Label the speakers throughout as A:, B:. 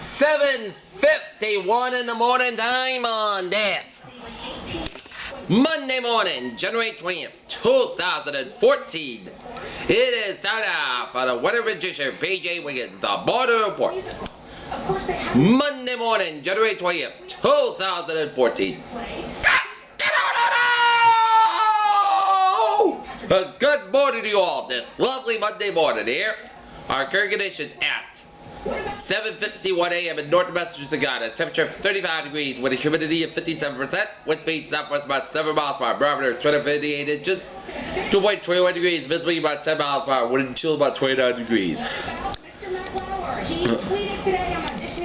A: 7:51 in the morning time on this Monday morning, January 20th, 2014. It is time now for the weather magician, PJ Wiggins, the border report. Monday morning, January 20th, 2014. A good morning to you all this lovely Monday morning here. Our current conditions at 7:51 a.m. in North Massachusetts, temperature of 35 degrees with a humidity of 57%, wind speed southwest about 7 miles per hour, barometer 258 inches, 2.21 degrees, visibility about 10 miles per hour, wind and chill about 29 degrees.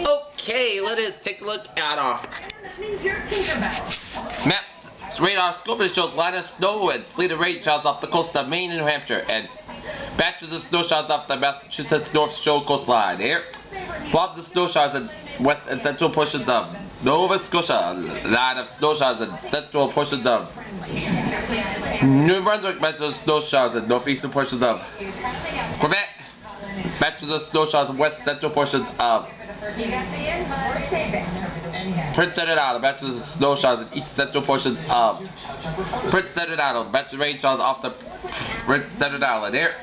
A: Okay, let us take a look at our maps. Radar scope shows line of snow and sleet and rain showers off the coast of Maine and New Hampshire, and batches of snow showers off the Massachusetts North Shore coastline here. Blobs of snow showers in west and central portions of Nova Scotia. Line of snow showers in central portions of New Brunswick. Batches of snow showers in northeastern portions of Quebec. Batches of snow showers in west central portions of Prince Edward Island. Batches of snow showers in east central portions of Prince Edward Island. Batches of rain showers off the Prince Edward Island here.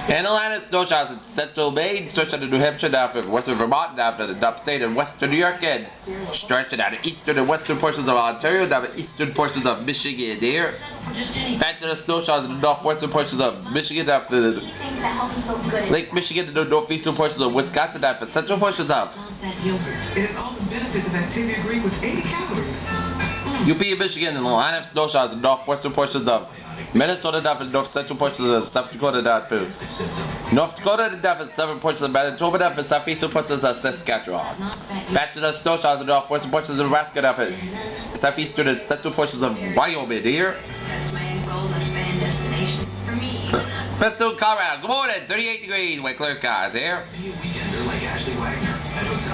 A: And a line of snow showers in central Maine, stretching to New Hampshire, down to western Vermont, down to the upstate and western New York, and stretching down to eastern and western portions of Ontario, down to eastern portions of Michigan here. Batches of snow showers in the northwestern portions of Michigan, down to Lake Michigan, to the northeastern portions of Wisconsin, down to central portions of
B: It has all the benefits of Activia Green with 80 calories.
A: UP and Michigan, and a line of snow showers in the northwestern portions of Minnesota, down to the north central portions of South Dakota, down to North Dakota, down to southern portions of Manitoba, down to southeastern portions of Saskatchewan. Batches of snow showers in the northwestern portions of Nebraska, down to southeastern and central portions of Wyoming here. Bristol, Colorado. Good morning, 38 degrees with clear skies here.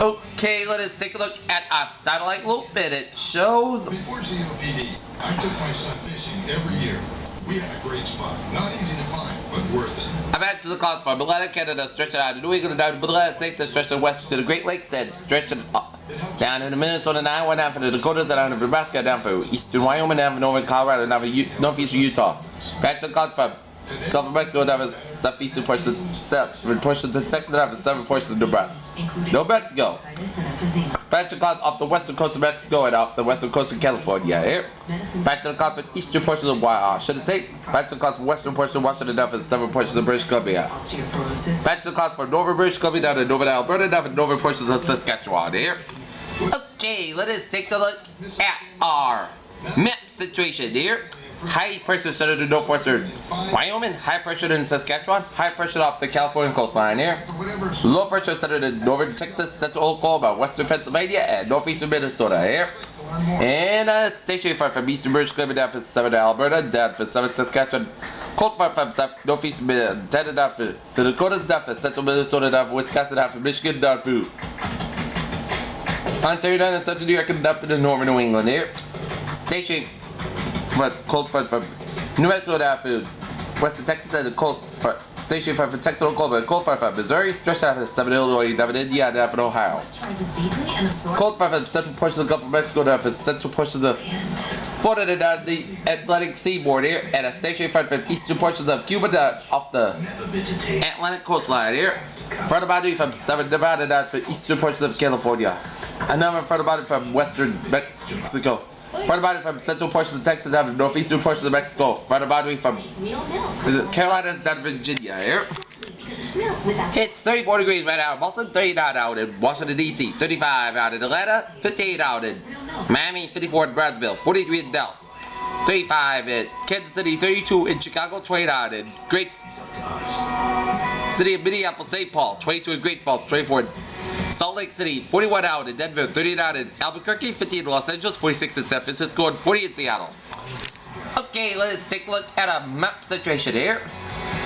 A: Okay, let us take a look at our satellite loop, and it shows.
C: Before GOPD, I took my son fishing every year. We had a great spot. Not easy to find, but worth it.
A: I'm back to the clouds for Atlantic Canada, stretching out to New England, down to the Atlantic States, and stretching west to the Great Lakes, and stretching up down in the Minnesota and Iowa, down for the Dakotas, and down to Nebraska, down for eastern Wyoming, down for northern Colorado, down for northeastern Utah. Back to the clouds for Gulf of Mexico, down for southeastern portions of Texas, down for southern portions of Nebraska. New Mexico. Back to the clouds off the western coast of Mexico and off the western coast of California here. Back to the clouds for eastern portions of Washington State. Back to the clouds for western portions of Washington, down for southern portions of British Columbia. Back to the clouds for northern British Columbia, down to northern Alberta, down for northern portions of Saskatchewan here. Okay, let us take a look at our map situation here. High pressure centered in northwestern Wyoming, high pressure in Saskatchewan, high pressure off the California coastline here. Low pressure centered in northern Texas, central Oklahoma, western Pennsylvania, and northeastern Minnesota here. And station front from eastern British Columbia, down for southern Alberta, down for southern Saskatchewan. Cold front from south northeastern Montana, down for the Dakotas, down for central Minnesota, down for Wisconsin, down for Michigan, down for Ontario, down in central New York, and down in northern New England here. Station cold front from New Mexico, down for western Texas, and the cold front station front from Texas, Oklahoma, cold front from Missouri, stretched out to southern Illinois, down in Indiana, down for Ohio. Cold front from central portions of the Gulf of Mexico, down for central portions of Florida, and down the Atlantic seaboard here, and a station front from eastern portions of Cuba, down off the Atlantic coastline here. Front of boundary from southern Nevada, down for eastern portions of California. Another front of boundary from western Mexico. Front boundary from central portions of Texas down to northeastern portions of Mexico. Front boundary from the Carolinas down to Virginia here. It's 34 degrees right now in Boston, 39 out in Washington, D.C., 35 out in Atlanta, 58 out in Miami, 54 in Brownsville, 43 in Dallas, 35 in Kansas City, 32 in Chicago, 29 in Great City of Minneapolis, St. Paul, 22 in Great Falls, 24 in Salt Lake City, 41 out in Denver, 39 in Albuquerque, 50 in Los Angeles, 46 in San Francisco, and 40 in Seattle. Okay, let's take a look at a map situation here.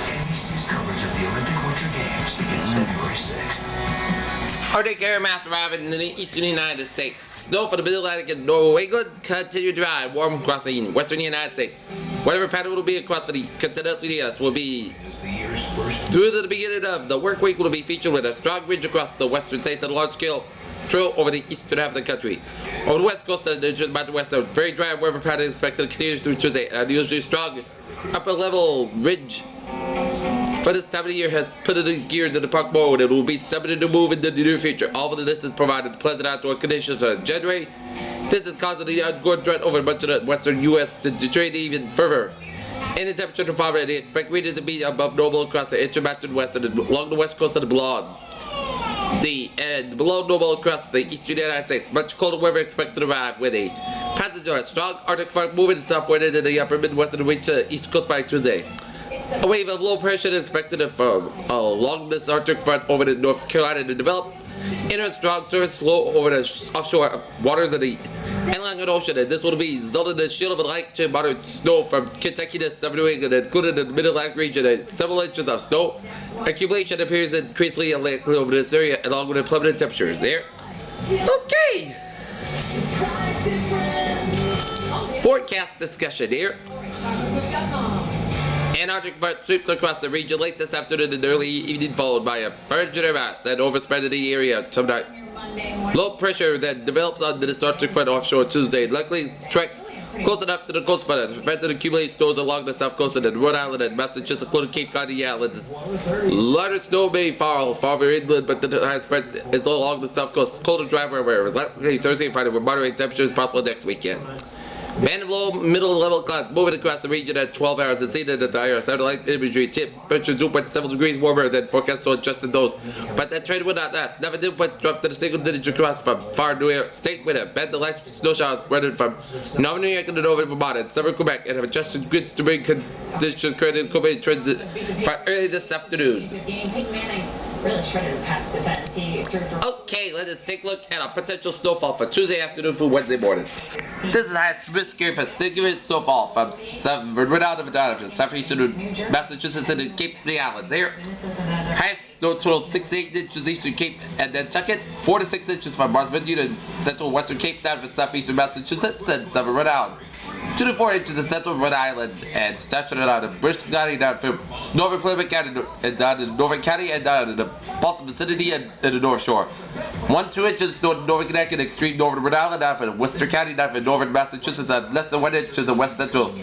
D: NBC's coverage of the Olympic Winter Games begins February 6th.
A: Arctic air mass arriving in the eastern United States. Snow for the Mid-Atlantic and New England continue dry, warm across the western United States. Whatever pattern will be across for the continental U.S. will be through the beginning of the work week will be featured with a strong ridge across the western states and a large scale through over the eastern half of the country. Over the west coast and the mountain west, a very dry weather pattern is expected to continue through Tuesday. An unusually strong upper level ridge for this time of the year has put it in gear to the park mode and will be stubborn to move in the near future. All of this has provided pleasant outdoor conditions in January. This is causing the ongoing threat over much of the western U.S. to deteriorate even further. In the temperature department, they expect regions to be above normal across the intermountain west and along the west coast of the below normal across the eastern United States. Much colder weather expected to arrive with a passage of a strong Arctic front moving southward into the upper Midwest and reach the east coast by Tuesday. A wave of low pressure is expected along this Arctic front over to North Carolina to develop. Inner strong surface flow over the offshore waters of the Atlantic Ocean, and this will be resulting in a shield of light to moderate snow from Kentucky to southern New England, including the Mid-Atlantic region, and several inches of snow. Accumulation appears increasingly unlikely over this area, along with the plummeting temperatures there. Okay. Forecast discussion here. Antarctic front sweeps across the region late this afternoon and early evening, followed by a frigid mass and overspread in the area tonight. Low pressure then develops on the Arctic front offshore Tuesday, likely tracks close enough to the coast front to prevent accumulated snows along the south coast and Rhode Island and Massachusetts, including Cape Cod and the Islands. Lighter snow may fall farther inland, but the high spread is along the south coast. Cold and dry weather is likely Thursday and Friday with moderate temperatures possible next weekend. Band of low middle level clouds moving across the region at 12 hours and seen at the higher satellite imagery. Temperature 2.7 degrees warmer than forecast, so adjusted those. But that trend would not last. Never dew points dropped to the single digit across from far New York State with a band of light snow showers spreading from northern New York and over Vermont and southern Quebec, and have adjusted grids to bring conditions currently in Quebec trends for early this afternoon.
E: Really shredded Pat's defense. He threw for...
A: Okay, let us take a look at a potential snowfall for Tuesday afternoon through Wednesday morning. This is the highest risk here for significant snowfall from Rhode Island to southeastern Massachusetts and the Cape the Islands here. Highest snow total 6 to 8 inches eastern Cape and Nantucket, 4 to 6 inches from Marsden to central western Cape down to southeastern Massachusetts and southern Rhode Island. 2 to 4 inches in central Rhode Island and Staten Island, British County down from northern Plymouth County and down to Norfolk County and down to the Boston vicinity and the North Shore. 1 to 2 inches northern Connecticut, extreme northern Rhode Island down from Worcester County down from northern Massachusetts and less than 1 inch in west central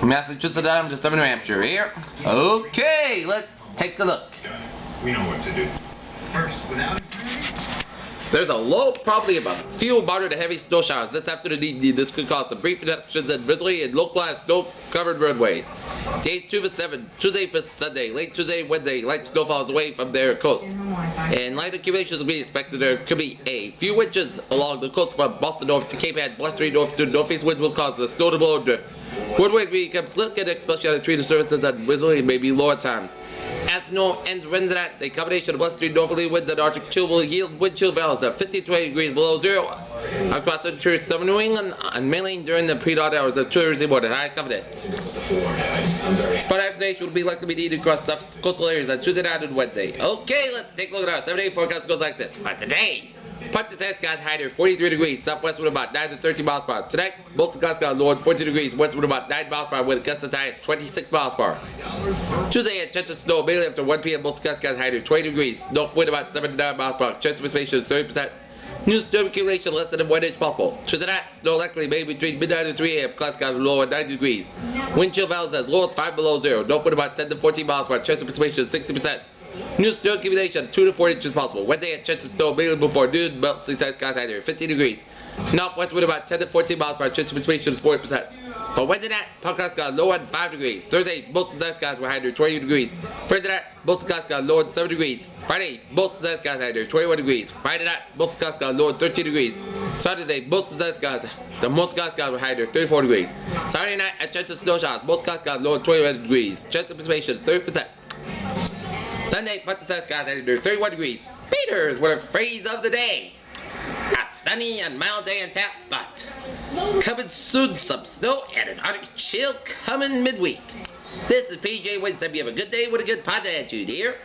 A: Massachusetts down to southern New Hampshire here. Okay, let's take a look.
C: We know what to do. First, without experience.
A: There's a low probability of a few moderate to heavy snow showers this afternoon. This could cause some brief reductions in drizzly and localized snow-covered roadways. Days 2 for 7, Tuesday for Sunday, late Tuesday, Wednesday, light snowfalls away from their coast. And light accumulations will be expected. There could be a few inches along the coast from Boston north to Cape Ann. Blustery north to northeast winds will cause the snow to blow and drift. Roadways become slick and especially on the treated surfaces and drizzly may be low at times. As snow ends winds at the combination of blustery northerly winds and Arctic chill will yield wind chill values of 50 to 20 degrees below zero across the interior southern New England and mainly during the pre-dawn hours of Tuesday morning. High confidence. Spot activation will be likely to be needed across coastal areas on Tuesday night and Wednesday. Okay, let's take a look at our 7-day forecast. Goes like this. For today, Punch the skies high near 43 degrees, southwest wind about 9 to 13 miles per hour. Tonight, most of the skies got lower 14 degrees, west wind about 9 miles per hour, with gusts as high as 26 miles per hour. Tuesday, a chance of snow mainly after 1 p.m. Most of the skies high near 20 degrees, north wind about 7 to 9 miles per hour. Chance of precipitation is 30%. New storm accumulation less than 1 inch possible. Tuesday night, snow likely made between midnight and 3 a.m. Clouds got low at 9 degrees. Wind chill values as low as 5 below zero. North wind about 10 to 14 miles per hour. Chance of precipitation is 60%. New snow accumulation 2 to 4 inches possible. Wednesday, a chance of snow mainly before noon. Melt skies high near 15 degrees. Northwest wind about 10 to 14 miles per hour. Chance of precipitation is 40%. For Wednesday night, podcast got low at 5 degrees. Thursday, most of the skies were high near 20 degrees. Thursday night, most of the skies got low at 7 degrees. Friday, most of the skies high near 21 degrees. Friday night, most of the skies got low at 13 degrees. Saturday, most of the skies were high near 34 degrees. Saturday night, a chance of snow showers. Most skies got low at 21 degrees. Chance of precipitation is 30%. Sunday, most of the skies high near 31 degrees. Peters with a phrase of the day. A sunny and mild day in tap, but coming soon, some snow and an Arctic chill coming midweek. This is PJ Wiggins. You have a good day with a good positive attitude here.